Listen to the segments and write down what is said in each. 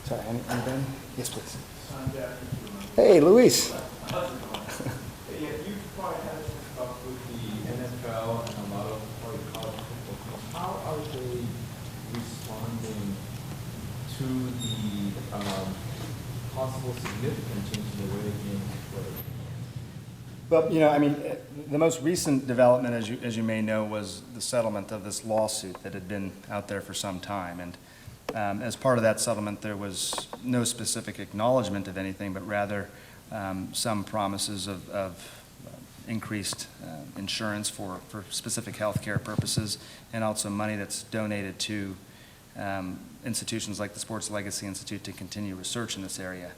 Sorry, anything? Yes, please. Sanjay. Hey, Luis. Yeah, you've probably had some stuff with the NFL and a lot of probably college football teams. How are they responding to the possible significant change in the way the game is played? Well, I mean, the most recent development, as you may know, was the settlement of this lawsuit that had been out there for some time. And as part of that settlement, there was no specific acknowledgement of anything, but rather some promises of increased insurance for specific health care purposes, and also money that's donated to institutions like the Sports Legacy Institute to continue research in this area.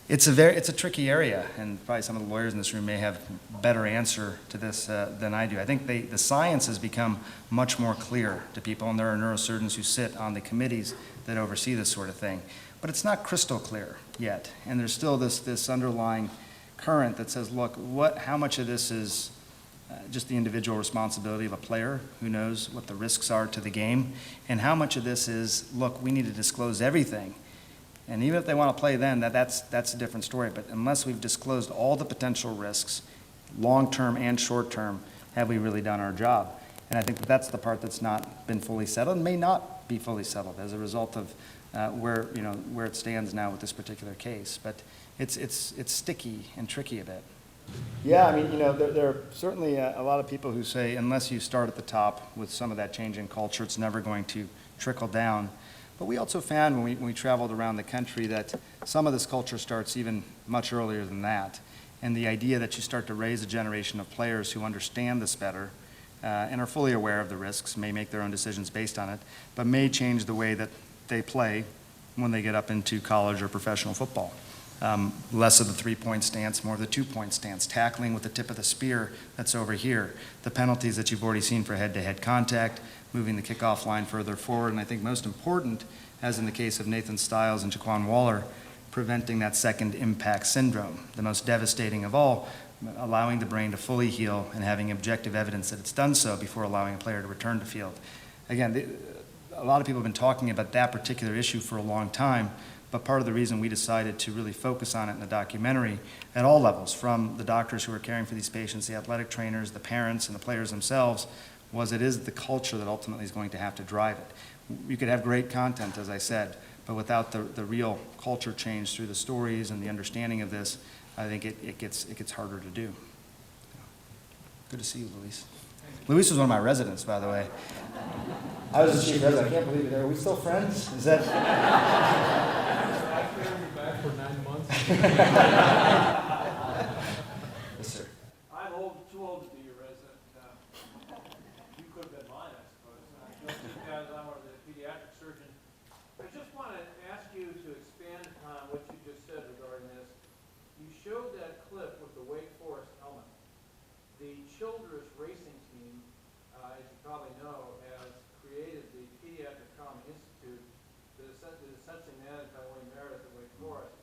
It's a tricky area, and probably some of the lawyers in this room may have a better answer to this than I do. I think the science has become much more clear to people, and there are neurosurgeons who sit on the committees that oversee this sort of thing. But it's not crystal clear yet, and there's still this underlying current that says, look, how much of this is just the individual responsibility of a player who knows what the risks are to the game, and how much of this is, look, we need to disclose everything. And even if they want to play then, that's a different story. But unless we've disclosed all the potential risks, long-term and short-term, have we really done our job? And I think that's the part that's not been fully settled, and may not be fully settled as a result of where it stands now with this particular case. But it's sticky and tricky a bit. Yeah, I mean, there are certainly a lot of people who say unless you start at the top with some of that change in culture, it's never going to trickle down. But we also found when we traveled around the country that some of this culture starts even much earlier than that. And the idea that you start to raise a generation of players who understand this better and are fully aware of the risks, may make their own decisions based on it, but may change the way that they play when they get up into college or professional football. Less of the three-point stance, more of the two-point stance, tackling with the tip of the spear that's over here, the penalties that you've already seen for head-to-head contact, moving the kickoff line further forward, and I think most important, as in the case of Nathan Stiles and Jaquan Waller, preventing that second impact syndrome, the most devastating of all, allowing the brain to fully heal and having objective evidence that it's done so before allowing a player to return to field. Again, a lot of people have been talking about that particular issue for a long time, but part of the reason we decided to really focus on it in the documentary at all levels, from the doctors who are caring for these patients, the athletic trainers, the parents, and the players themselves, was it is the culture that ultimately is going to have to drive it. You could have great content, as I said, but without the real culture change through the stories and the understanding of this, I think it gets harder to do. Good to see you, Luis. Luis was one of my residents, by the way. I was his chief resident. I can't believe it. Are we still friends? Is that? I carried you back for 9 months. Yes, sir. I'm too old to be your resident. You could have been mine, I suppose. Just because I'm the pediatric surgeon. I just want to ask you to expand upon what you just said regarding this. You showed that clip with the Wake Forest helmet. The Childress racing team, as you probably know, has created the Pediatric Trauma Institute that is essentially managed by Wayne Meredith at Wake Forest.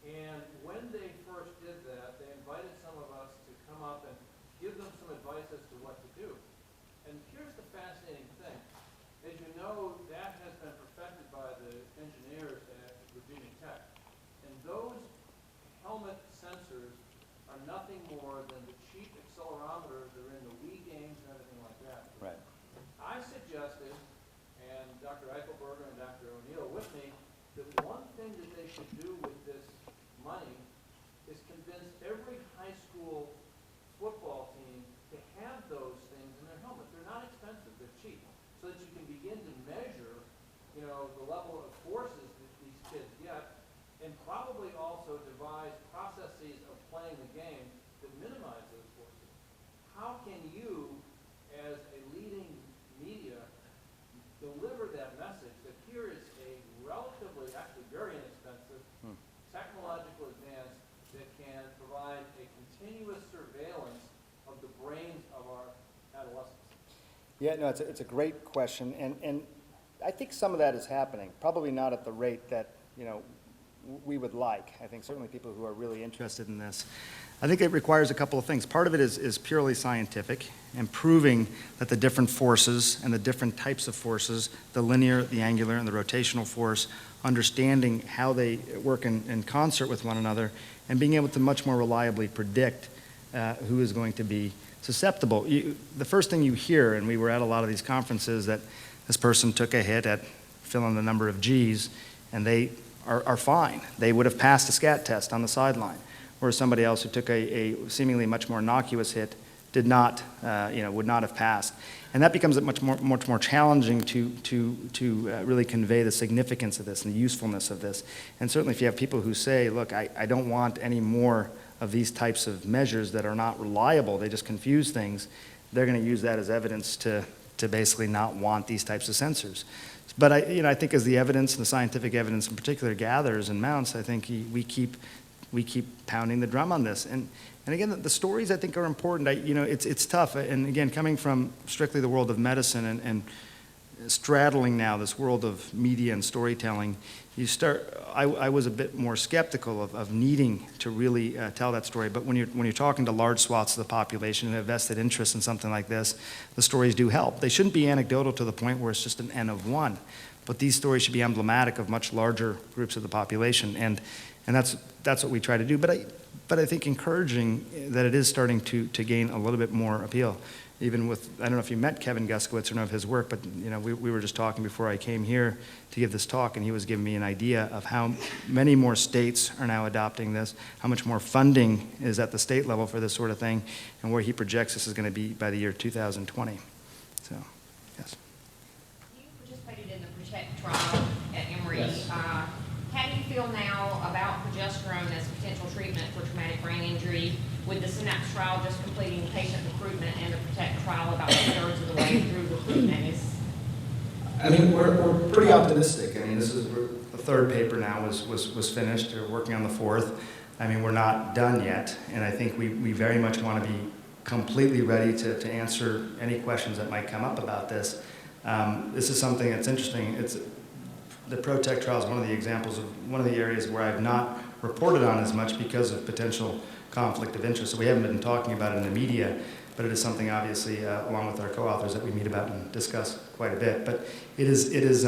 And when they first did that, they invited some of us to come up and give them some advice as to what to do. And here's the fascinating thing. As you know, that has been perfected by the engineers at Virginia Tech. And those helmet sensors are nothing more than the cheap accelerometers that are in the Wii games and everything like that. Right. I suggested, and Dr. Eichelberger and Dr. O'Neill with me, that one thing that they should do with this money is convince every high school football team to have those things in their helmet. They're not expensive, they're cheap, so that you can begin to measure, the level of forces that these kids get, and probably also devise processes of playing the game that minimize those forces. How can you, as a leading media, deliver that message that here is a relatively, actually very inexpensive, technological advance that can provide a continuous surveillance of the brains of our adolescents? Yeah, no, it's a great question, and I think some of that is happening. Probably not at the rate that we would like. I think certainly people who are really interested in this. I think it requires a couple of things. Part of it is purely scientific and proving that the different forces and the different types of forces, the linear, the angular, and the rotational force, understanding how they work in concert with one another and being able to much more reliably predict who is going to be susceptible. The first thing you hear, and we were at a lot of these conferences, that this person took a hit at fill in the number of G's, and they are fine. They would have passed a scat test on the sideline. Whereas somebody else who took a seemingly much more innocuous hit did not, would not have passed. And that becomes much more challenging to really convey the significance of this and the usefulness of this. And certainly if you have people who say, look, I don't want any more of these types of measures that are not reliable, they just confuse things, they're going to use that as evidence to basically not want these types of sensors. But I think as the evidence, and the scientific evidence in particular, gathers and mounts, I think we keep pounding the drum on this. And again, the stories I think are important. It's tough. And again, coming from strictly the world of medicine and straddling now this world of media and storytelling, I was a bit more skeptical of needing to really tell that story. But when you're talking to large swaths of the population who have vested interest in something like this, the stories do help. They shouldn't be anecdotal to the point where it's just an N of one. But these stories should be emblematic of much larger groups of the population. And that's what we try to do. But I think encouraging that it is starting to gain a little bit more appeal. Even with, I don't know if you met Kevin Guskowitz or know of his work, but we were just talking before I came here to give this talk, and he was giving me an idea of how many more states are now adopting this, how much more funding is at the state level for this sort of thing, and where he projects this is going to be by the year 2020. So, yes. You participated in the PROTECT trial at Emory. Yes. How do you feel now about progesterone as a potential treatment for traumatic brain injury, with the Synapse trial just completing patient recruitment and the PROTECT trial about 2/3 of the way through recruitment? I mean, we're pretty optimistic. I mean, the third paper now was finished. We're working on the fourth. I mean, we're not done yet, and I think we very much want to be completely ready to answer any questions that might come up about this. This is something that's interesting. The PROTECT trial is one of the examples of one of the areas where I've not reported on as much because of potential conflict of interest. So we haven't been talking about it in the media, but it is something obviously, along with our co-authors, that we meet about and discuss quite a bit. But it is.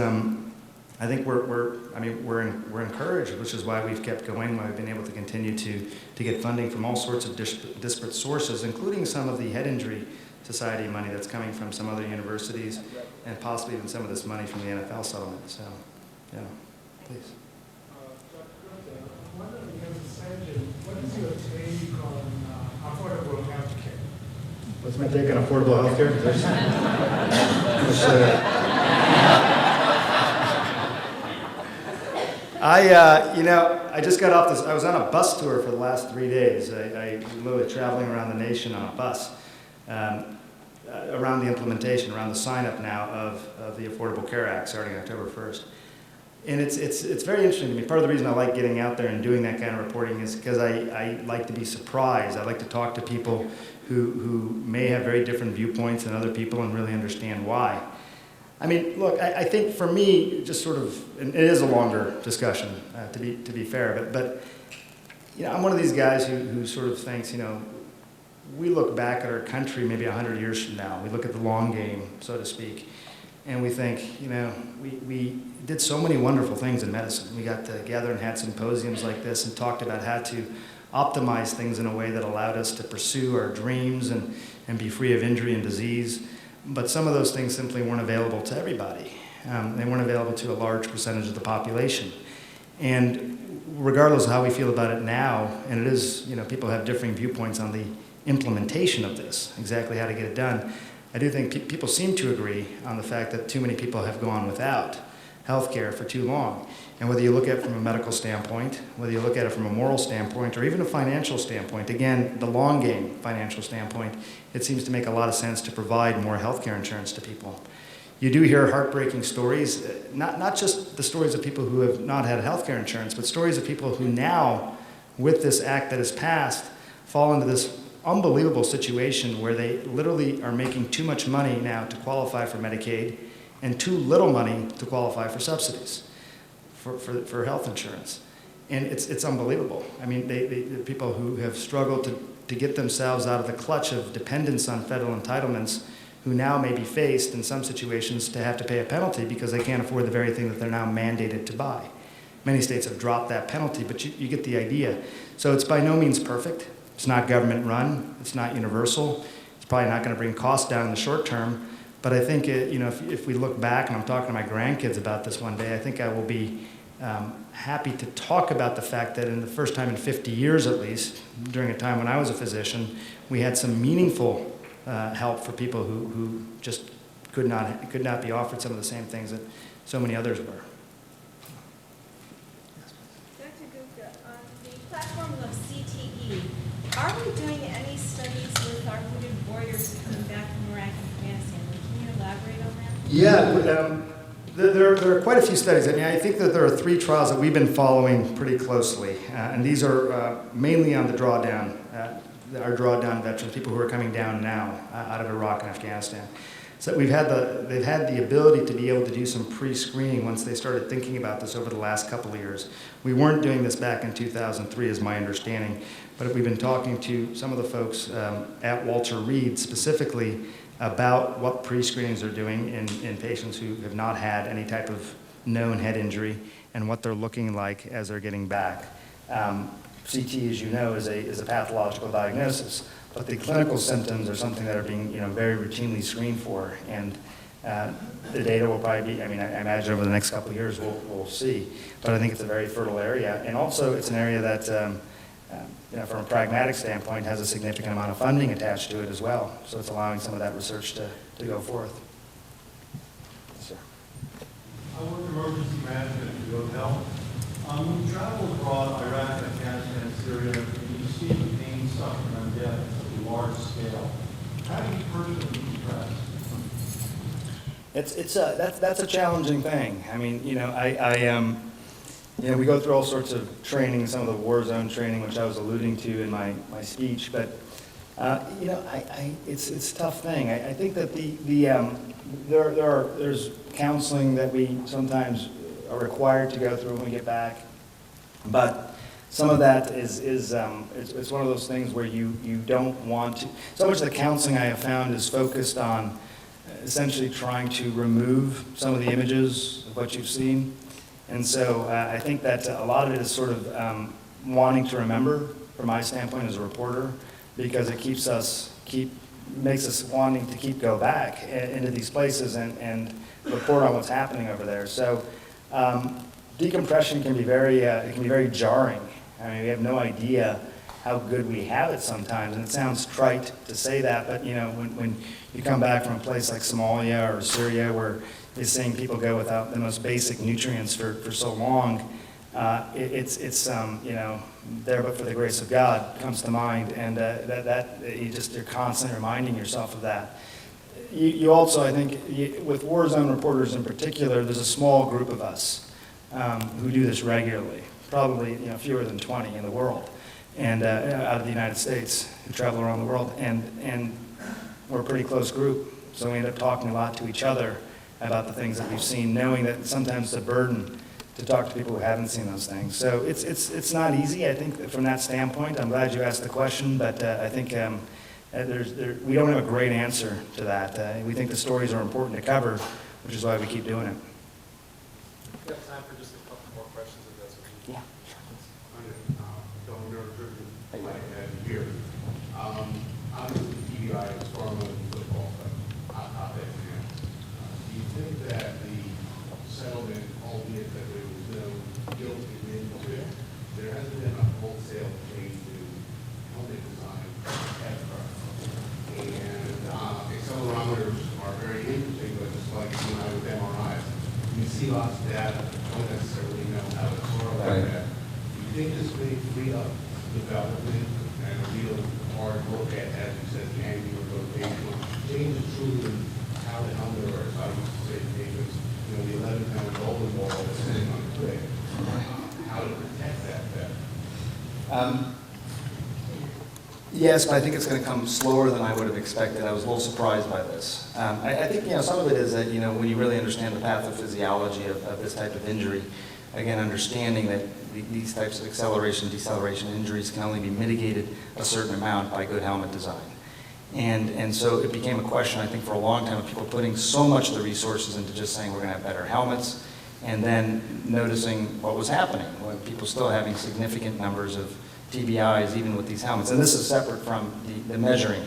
I think we're encouraged, which is why we've kept going, why we've been able to continue to get funding from all sorts of disparate sources, including some of the Head Injury Society money that's coming from some other universities, and possibly even some of this money from the NFL settlement. So, yeah, please. Dr. Gupta, I'm wondering, because of Sanjay, what is your take on affordable health care? What's my take on affordable health care? I just got off this. I was on a bus tour for the last 3 days. I literally traveling around the nation on a bus, around the implementation, around the sign-up now of the Affordable Care Act starting October 1st. And it's very interesting to me. Part of the reason I like getting out there and doing that kind of reporting is because I like to be surprised. I like to talk to people who may have very different viewpoints than other people and really understand why. I mean, look, I think for me, just sort of, and it is a longer discussion, to be fair, but I'm one of these guys who sort of thinks, we look back at our country maybe 100 years from now. We look at the long game, so to speak, and we think, we did so many wonderful things in medicine. We got together and had symposiums like this and talked about how to optimize things in a way that allowed us to pursue our dreams and be free of injury and disease. But some of those things simply weren't available to everybody. They weren't available to a large percentage of the population. And regardless of how we feel about it now, and it is, people have differing viewpoints on the implementation of this, exactly how to get it done, I do think people seem to agree on the fact that too many people have gone without health care for too long. And whether you look at it from a medical standpoint, whether you look at it from a moral standpoint, or even a financial standpoint, again, the long game financial standpoint, it seems to make a lot of sense to provide more health care insurance to people. You do hear heartbreaking stories, not just the stories of people who have not had health care insurance, but stories of people who now, with this act that has passed, fall into this unbelievable situation where they literally are making too much money now to qualify for Medicaid and too little money to qualify for subsidies for health insurance. And it's unbelievable. I mean, the people who have struggled to get themselves out of the clutch of dependence on federal entitlements, who now may be faced in some situations to have to pay a penalty because they can't afford the very thing that they're now mandated to buy. Many states have dropped that penalty, but you get the idea. So it's by no means perfect. It's not government run. It's not universal. It's probably not going to bring costs down in the short term. But I think, if we look back, and I'm talking to my grandkids about this one day, I think I will be happy to talk about the fact that in the first time in 50 years at least, during a time when I was a physician, we had some meaningful help for people who just could not be offered some of the same things that so many others were. Dr. Gupta, on the platform of CTE, are we doing any studies with our wounded warriors coming back from Iraq and Afghanistan? Can you elaborate on that? Yeah, there are quite a few studies. I mean, I think that there are 3 trials that we've been following pretty closely, and these are mainly on the drawdown, our drawdown veterans, people who are coming down now out of Iraq and Afghanistan. So they've had the ability to be able to do some pre-screening once they started thinking about this over the last couple of years. We weren't doing this back in 2003, is my understanding, but we've been talking to some of the folks at Walter Reed specifically about what pre-screenings are doing in patients who have not had any type of known head injury and what they're looking like as they're getting back. CT, as you know, is a pathological diagnosis, but the clinical symptoms are something that are being very routinely screened for, and the data will probably be, I imagine over the next couple of years we'll see, but I think it's a very fertile area, and also it's an area that from a pragmatic standpoint, has a significant amount of funding attached to it as well. So it's allowing some of that research to go forth. Yes, sir. I work in emergency management at Good Health. When you travel abroad, Iraq, Afghanistan, Syria, and you see the pain, suffering, and death at such a large scale, how do you personally express? That's a challenging thing. I mean, we go through all sorts of training, some of the war zone training, which I was alluding to in my speech, but it's a tough thing. I think that there's counseling that we sometimes are required to go through when we get back, but some of that is it's one of those things where you don't want to. So much of the counseling I have found is focused on essentially trying to remove some of the images of what you've seen. And so I think that a lot of it is sort of wanting to remember, from my standpoint as a reporter, because it makes us wanting to go back into these places and report on what's happening over there. So decompression can be very jarring. I mean, we have no idea how good we have it sometimes, and it sounds trite to say that, but when you come back from a place like Somalia or Syria, where you're seeing people go without the most basic nutrients for so long, it's there but for the grace of God comes to mind, and you're constantly reminding yourself of that. You also, I think, with war zone reporters in particular, there's a small group of us who do this regularly, probably fewer than 20 in the world, and out of the United States, who travel around the world, and we're a pretty close group, so we end up talking a lot to each other about the things that we've seen, knowing that sometimes it's a burden to talk to people who haven't seen those things. So it's not easy, I think, from that standpoint. I'm glad you asked the question, but I think we don't have a great answer to that. We think the stories are important to cover, which is why we keep doing it. We've got time for just a couple more questions, if that's okay. Yeah. Don't neurosurgeon like that here. I'm the PBI Stormland football op-ed fan. Do you think that the settlement, albeit that there was no guilt admitted to it, there hasn't been a wholesale change to helmet design ever? And accelerometers are very interesting, but just like you and I with MRIs, you see lots of data, don't necessarily know how to correlate that. Do you think this may free up development and a real hard look at, as you said, the angular rotation, change truly how the helmet, or as I used to say to patients, the 11-pound golden ball that's sitting on the clip, how to protect that better? Yes, but I think it's going to come slower than I would have expected. I was a little surprised by this. I think some of it is that when you really understand the pathophysiology of this type of injury, again, understanding that these types of acceleration, deceleration injuries can only be mitigated a certain amount by good helmet design. And so it became a question, I think, for a long time of people putting so much of the resources into just saying we're going to have better helmets, and then noticing what was happening, when people still having significant numbers of TBIs even with these helmets. And this is separate from the measuring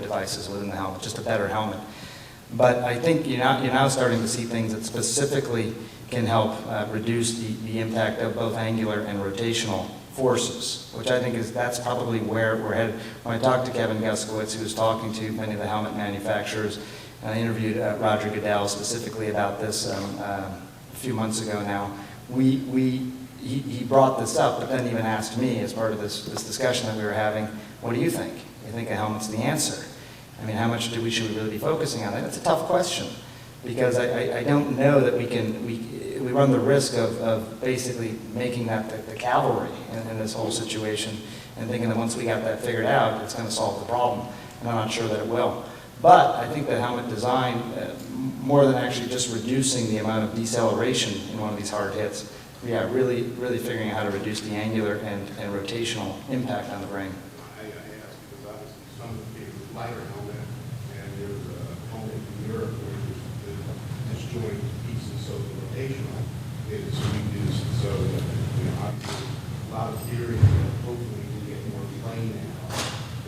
devices within the helmet, just a better helmet. But I think you're now starting to see things that specifically can help reduce the impact of both angular and rotational forces, which I think that's probably where we're headed. When I talked to Kevin Guskowitz, who was talking to many of the helmet manufacturers, and I interviewed Roger Goodell specifically about this a few months ago now, he brought this up, but then even asked me as part of this discussion that we were having, what do you think? You think a helmet's the answer? I mean, how much should we really be focusing on that? That's a tough question, because I don't know that we run the risk of basically making that the cavalry in this whole situation, and thinking that once we got that figured out, it's going to solve the problem. And I'm not sure that it will. But I think that helmet design, more than actually just reducing the amount of deceleration in one of these hard hits, really figuring out how to reduce the angular and rotational impact on the brain. I asked because obviously some of the lighter helmet, and there was a helmet in Europe where the disjoint pieces, so the rotational is reduced. So, obviously a lot of theory, and hopefully we get more plain now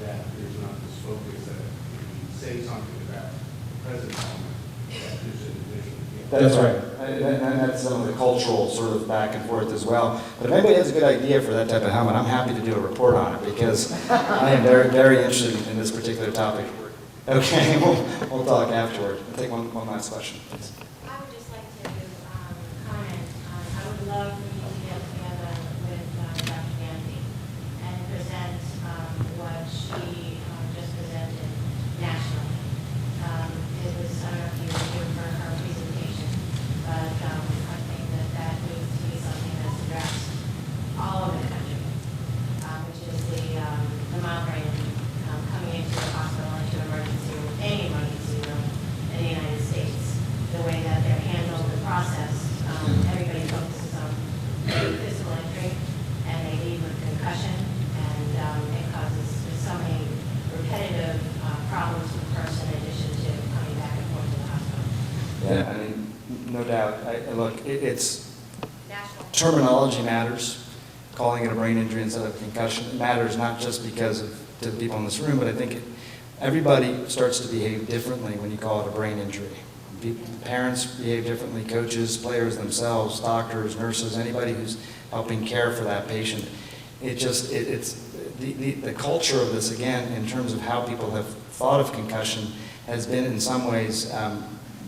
that there's not this focus that if you say something about the present helmet, that there's an additional. That's right. And that's some of the cultural sort of back and forth as well. But if anybody has a good idea for that type of helmet, I'm happy to do a report on it, because I am very interested in this particular topic. Okay, we'll talk afterward. We'll take one last question, please. I would just like to comment on, I would love for you to get together with Dr. Gandy and present what she just presented nationally. It was, I don't know if you were here for her presentation, but I think that needs to be something that's addressed all over the country, which is the mild brain coming into the hospital, into emergency room, any emergency room in the United States. The way that they're handled, the process, everybody focuses on physical injury, and they leave with concussion, and it causes so many repetitive problems for the person in addition to coming back and forth to the hospital. Yeah, I mean, no doubt. Look, it's National. terminology matters. Calling it a brain injury instead of concussion matters, not just because of to the people in this room, but I think everybody starts to behave differently when you call it a brain injury. Parents behave differently, coaches, players themselves, doctors, nurses, anybody who's helping care for that patient. It's the culture of this, again, in terms of how people have thought of concussion, has been in some ways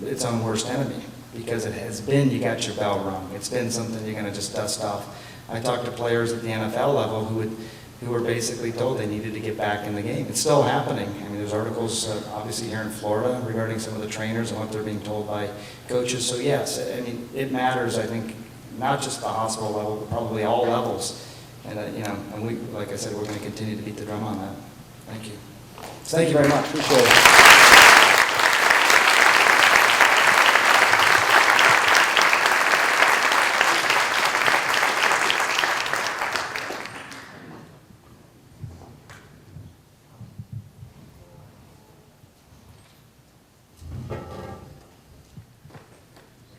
its own worst enemy, because it has been, you got your bell rung. It's been something you're going to just dust off. I talked to players at the NFL level who were basically told they needed to get back in the game. It's still happening. I mean, there's articles obviously here in Florida regarding some of the trainers and what they're being told by coaches. So yes, I mean, it matters, I think, not just the hospital level, but probably all levels. And and we, like I said, we're going to continue to beat the drum on that. Thank you. So thank you very much. Appreciate it.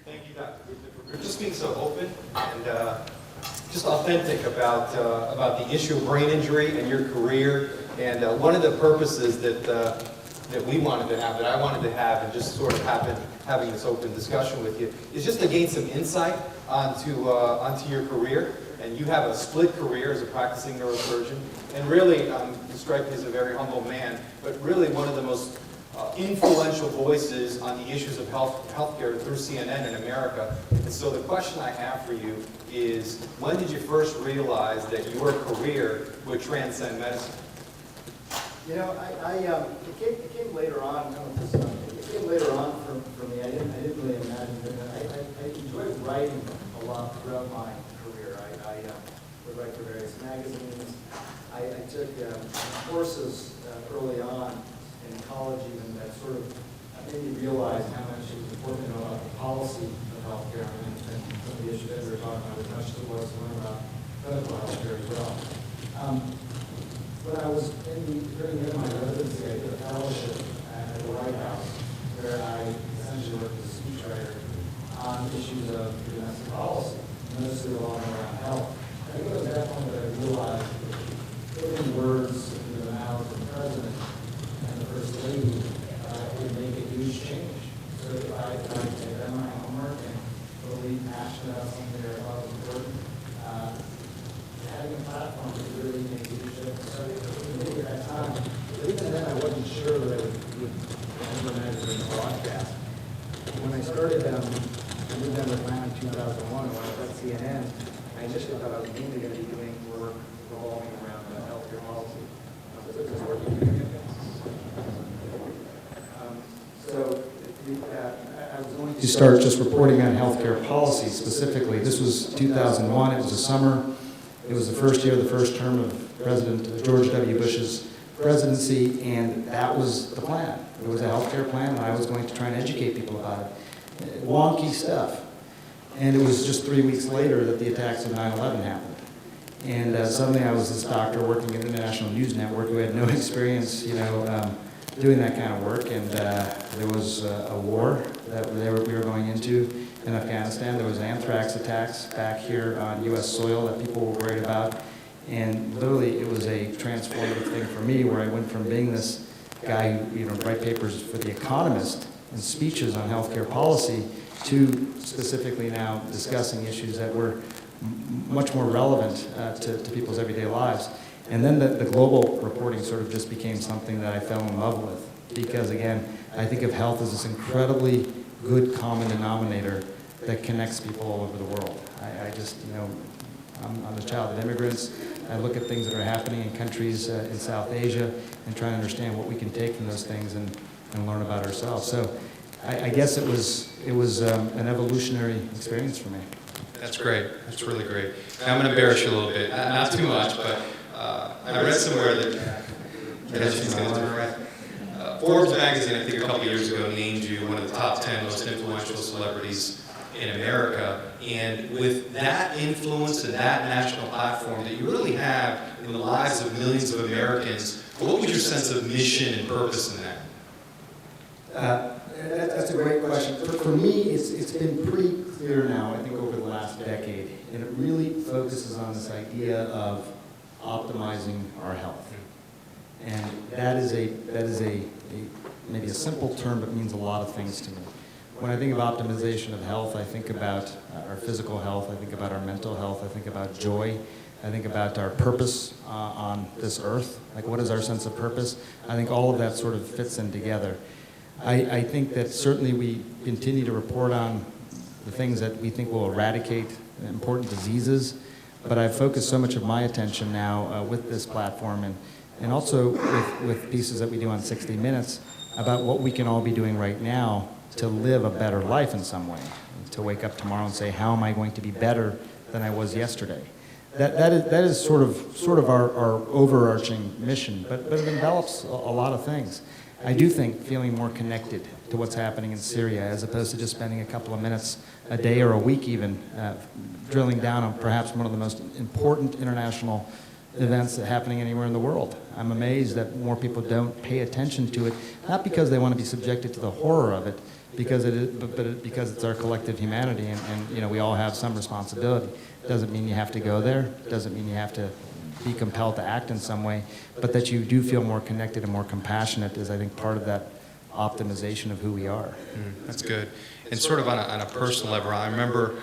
Thank you, Dr. Gupta, for just being so open and just authentic about the issue of brain injury and your career. And one of the purposes that we wanted to have, that I wanted to have, and just sort of having this open discussion with you, is just to gain some insight onto your career. And you have a split career as a practicing neurosurgeon, and really, you strike me as a very humble man, but really one of the most influential voices on the issues of healthcare through CNN in America. And so the question I have for you is, when did you first realize that your career would transcend medicine? You know, it came later on. It came later on for me. I didn't really imagine it. I enjoyed writing a lot throughout my career. I would write for various magazines. I took courses early on in college even that sort of made me realize how much it was important to know about the policy of healthcare and some of the issues that we were talking about issues of domestic policy, mostly revolving around health. I think it was at that point that I realized that putting words into the mouths of the president and the first lady would make a huge change. So if I take that my homework and really passionate about something that I thought was important, having a platform to really make a huge difference. So maybe at that time, but even then I wasn't sure that I would implement it in the broadcast. When I started, I moved down to Atlanta in 2001 when I was at CNN, I initially thought I was mainly going to be doing work revolving around healthcare policy. So this is working in I was going to start just reporting on healthcare policy specifically. This was 2001. It was a summer. It was the first year of the first term of President George W. Bush's presidency, and that was the plan. It was a healthcare plan, and I was going to try and educate people about it. Wonky stuff. And it was just 3 weeks later that the attacks of 9/11 happened. And suddenly I was this doctor working at the International News Network who had no experience, doing that kind of work. And there was a war that we were going into in Afghanistan. There was anthrax attacks back here on U.S. soil that people were worried about. And literally, it was a transformative thing for me, where I went from being this guy who write papers for The Economist and speeches on healthcare policy to specifically now discussing issues that were much more relevant to people's everyday lives. And then the global reporting sort of just became something that I fell in love with, because again, I think of health as this incredibly good common denominator that connects people all over the world. I just, I'm a child of immigrants. I look at things that are happening in countries in South Asia and try to understand what we can take from those things and learn about ourselves. So I guess it was an evolutionary experience for me. That's great. That's really great. Now, I'm going to embarrass you a little bit. Not too much, but I read somewhere that Forbes magazine, I think a couple years ago, named you one of the top 10 most influential celebrities in America. And with that influence and that national platform that you really have in the lives of millions of Americans, what was your sense of mission and purpose in that? That's a great question. For me, it's been pretty clear now, I think, over the last decade, and it really focuses on this idea of optimizing our health. And that is maybe a simple term, but means a lot of things to me. When I think of optimization of health, I think about our physical health, I think about our mental health, I think about joy, I think about our purpose on this earth. Like, what is our sense of purpose? I think all of that sort of fits in together. I think that certainly we continue to report on the things that we think will eradicate important diseases, but I've focused so much of my attention now with this platform and also with pieces that we do on 60 Minutes about what we can all be doing right now to live a better life in some way, to wake up tomorrow and say, how am I going to be better than I was yesterday? That is sort of our overarching mission, but it envelops a lot of things. I do think feeling more connected to what's happening in Syria, as opposed to just spending a couple of minutes a day or a week even drilling down on perhaps one of the most important international events that are happening anywhere in the world. I'm amazed that more people don't pay attention to it, not because they want to be subjected to the horror of it, because because it's our collective humanity, and we all have some responsibility. Doesn't mean you have to go there. Doesn't mean you have to be compelled to act in some way, but that you do feel more connected and more compassionate is, I think, part of that optimization of who we are. That's good. And sort of on a personal level, I remember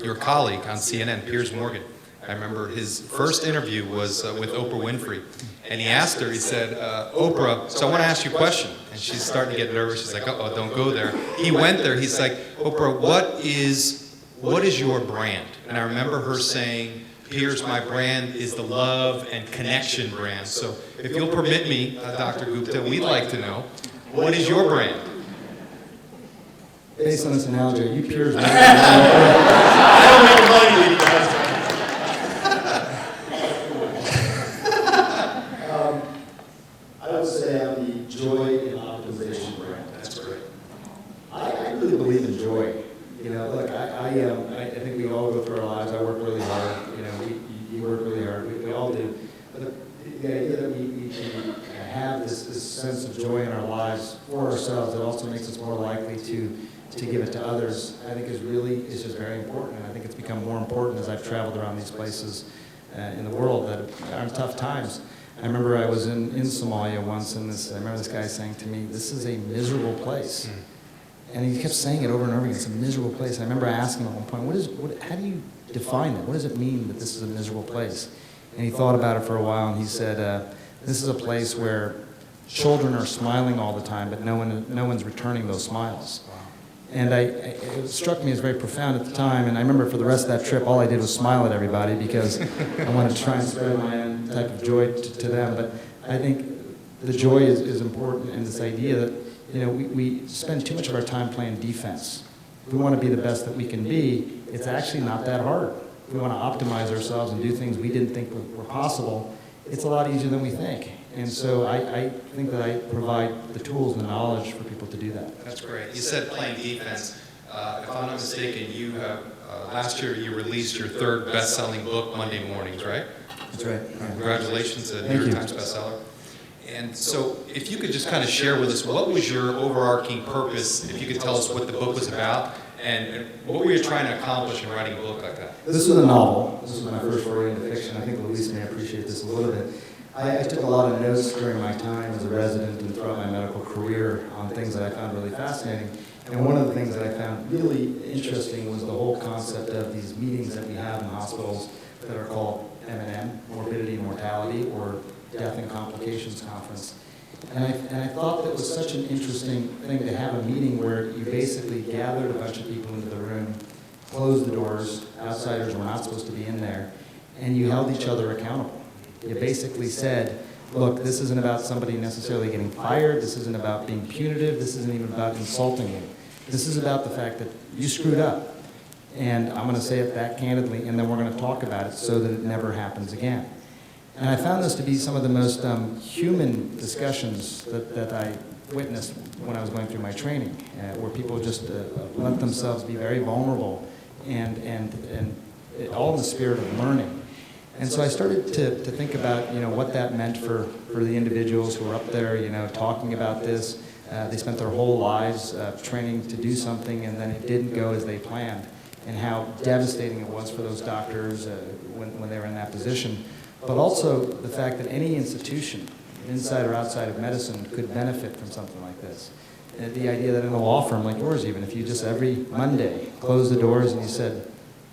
your colleague on CNN, Piers Morgan. I remember his first interview was with Oprah Winfrey, and he asked her, he said, Oprah, so I want to ask you a question. And she's starting to get nervous. She's like, uh-oh, don't go there. He went there. He's like, Oprah, what is your brand? And I remember her saying, Piers, my brand is the love and connection brand. So if you'll permit me, Dr. Gupta, we'd like to know, what is your brand? Based on this analogy, are you Piers? I don't make money, guys. I would say I'm the joy and optimization brand. That's great. I really believe in joy. Look, I think we all go through our lives. I work really hard. You work really hard. We all do. But the idea that we have this sense of joy in our lives for ourselves, it also makes us more likely to give it to others, I think is just very important. And I think it's become more important as I've traveled around these places in the world that are in tough times. I remember I was in Somalia once, and I remember this guy saying to me, "This is a miserable place." And he kept saying it over and over again, "It's a miserable place." And I remember asking him at one point, how do you define that? What does it mean that this is a miserable place? And he thought about it for a while, and he said, "This is a place where children are smiling all the time, but no one's returning those smiles." And it struck me as very profound at the time, and I remember for the rest of that trip, all I did was smile at everybody because I wanted to try and spread my own type of joy to them. But I think the joy is important, and this idea that, you know, we spend too much of our time playing defense. If we want to be the best that we can be, it's actually not that hard. If we want to optimize ourselves and do things we didn't think were possible, it's a lot easier than we think. And so I think that I provide the tools and the knowledge for people to do that. That's great. You said playing defense. If I'm not mistaken, you have, last year you released your third best-selling book, Monday Mornings, right? That's right. Congratulations, a New York Times bestseller. And so if you could just kind of share with us, what was your overarching purpose, if you could tell us what the book was about, and what were you trying to accomplish in writing a book like that? This was a novel. This was my first foray into fiction. I think Louise may appreciate this a little bit. I took a lot of notes during my time as a resident and throughout my medical career on things that I found really fascinating. And one of the things that I found really interesting was the whole concept of these meetings that we have in hospitals that are called M&M, Morbidity and Mortality, or Death and Complications Conference. And I thought that was such an interesting thing to have a meeting where you basically gathered a bunch of people into the room, closed the doors, outsiders were not supposed to be in there, and you held each other accountable. You basically said, look, this isn't about somebody necessarily getting fired, this isn't about being punitive, this isn't even about insulting you. This is about the fact that you screwed up. And I'm going to say it that candidly, and then we're going to talk about it so that it never happens again. And I found this to be some of the most human discussions that I witnessed when I was going through my training, where people just let themselves be very vulnerable and all in the spirit of learning. And so I started to think about, you know, what that meant for the individuals who were up there, you know, talking about this. They spent their whole lives training to do something, and then it didn't go as they planned, and how devastating it was for those doctors when they were in that position. But also the fact that any institution, inside or outside of medicine, could benefit from something like this. The idea that in a law firm like yours even, if you just every Monday closed the doors and you said,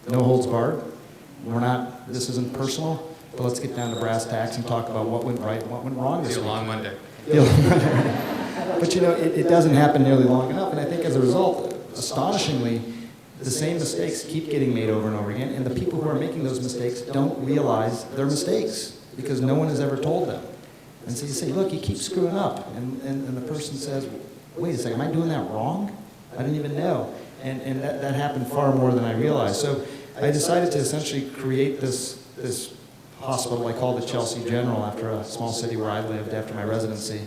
no holds barred, this isn't personal, but let's get down to brass tacks and talk about what went right and what went wrong this week. Feel long Monday. But you know, it doesn't happen nearly long enough, and I think as a result, astonishingly, the same mistakes keep getting made over and over again, and the people who are making those mistakes don't realize their mistakes because no one has ever told them. And so you say, look, you keep screwing up, and the person says, wait a second, am I doing that wrong? I didn't even know. And that happened far more than I realized. So I decided to essentially create this hospital I called the Chelsea General after a small city where I lived after my residency,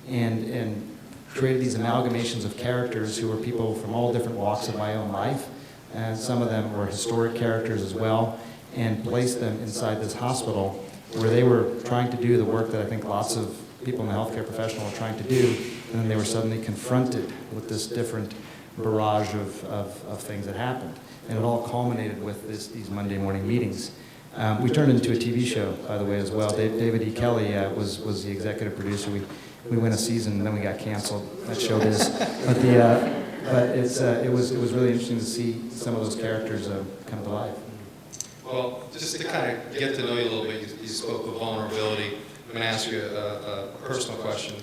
and created these amalgamations of characters who were people from all different walks of my own life, and some of them were historic characters as well, and placed them inside this hospital where they were trying to do the work that I think lots of people in the healthcare profession were trying to do, and then they were suddenly confronted with this different barrage of things that happened. And it all culminated with these Monday morning meetings. We turned it into a TV show, by the way, as well. David E. Kelly was the executive producer. We went a season, and then we got canceled. That showbiz. But it was really interesting to see some of those characters come to life. Well, just to kind of get to know you a little bit, you spoke of vulnerability. I'm going to ask you a personal question.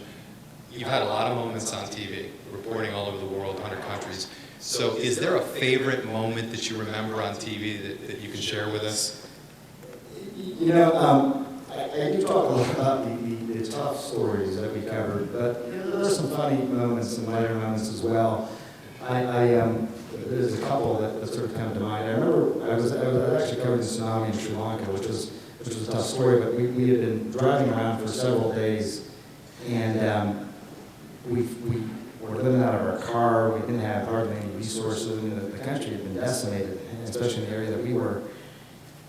You've had a lot of moments on TV, reporting all over the world, 100 countries. So is there a favorite moment that you remember on TV that you can share with us? You know, I do talk a lot about the tough stories that we covered, but you know, there are some funny moments and lighter moments as well. There's a couple that sort of come to mind. I remember I was actually covering the tsunami in Sri Lanka, which was a tough story, but we had been driving around for several days, and we were living out of our car. We didn't have hardly any resources. I mean, the country had been decimated, especially in the area that we were.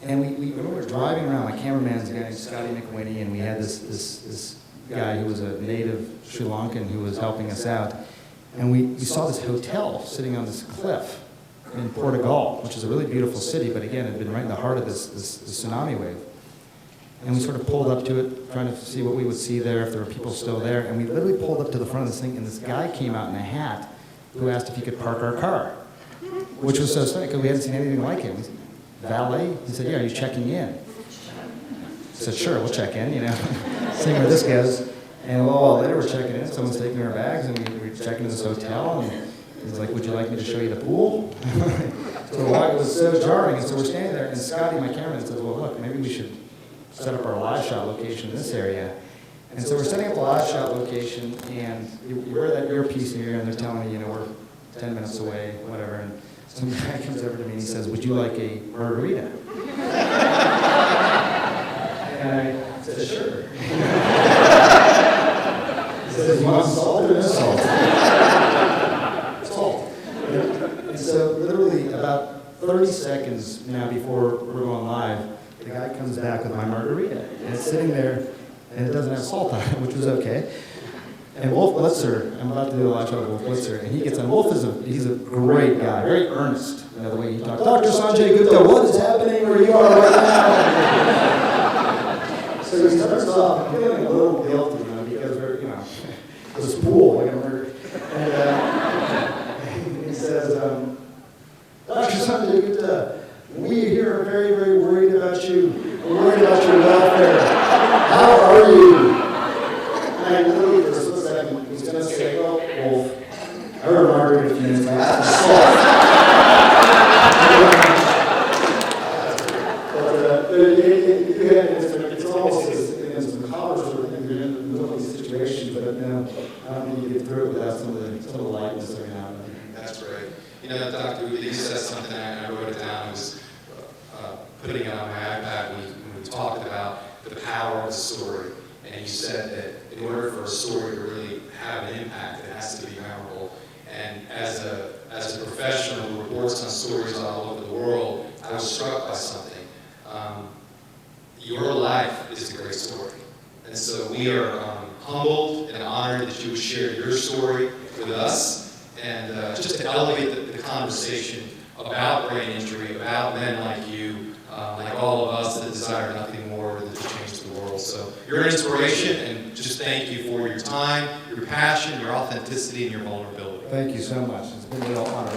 And we were driving around. My cameraman's a guy named Scotty McWhinney, and we had this guy who was a native Sri Lankan who was helping us out. And we saw this hotel sitting on this cliff in Portugal, which is a really beautiful city, but again, it had been right in the heart of this tsunami wave. And we sort of pulled up to it, trying to see what we would see there, if there were people still there. And we literally pulled up to the front of this thing, and this guy came out in a hat who asked if he could park our car, which was so funny because we hadn't seen anything like him. Valet? He said, yeah, are you checking in? I said, sure, we'll check in, you know, seeing where this goes. And a little while later, we're checking in, someone's taking our bags, and we're checking in this hotel, and he's like, would you like me to show you the pool? So it was so jarring, and so we're standing there, and Scotty, my cameraman, says, well, look, maybe we should set up our live shot location in this area. And so we're setting up a live shot location, and you wear that earpiece in your ear, and they're telling me, you know, we're 10 minutes away, whatever, and some guy comes over to me and he says, would you like a margarita? And I said, sure. He says, you want salt or no salt? Salt. And so literally about 30 seconds now before we're going live, the guy comes back with my margarita. And it's sitting there, and it doesn't have salt on it, which was okay. And Wolf Blitzer, I'm about to do a live shot with Wolf Blitzer, and he gets on. Wolf he's a great guy, very earnest, you know, the way he talks. Dr. Sanjay Gupta, what is happening where you are right now? So he starts off feeling a little guilty, you know, because we're, you know, this pool, like a murder. And he says, Dr. Sanjay Gupta, we here are very, very worried about you. We're worried about your welfare. How are you? And I literally, for a split second, was going to say, well, Wolf, I heard margarita a few minutes ago. It's almost as some college sort of thing. You're in the middle of these situations, but no, I don't think you get through it without some of the lightness every now and then. That's great. You know, Dr. Gupta, you said something, and I wrote it down. I was putting it on my iPad when we talked about the power of the story. And you said that in order for a story to really have an impact, it has to be memorable. And as a professional who reports on stories all over the world, I was struck by something. Your life is a great story. And so we are humbled and honored that you would share your story with us, and just to elevate the conversation about brain injury, about men like you, like all of us that desire nothing more than to change the world. So you're an inspiration, and just thank you for your time, your passion, your authenticity, and your vulnerability. Thank you so much. It's been a real honor.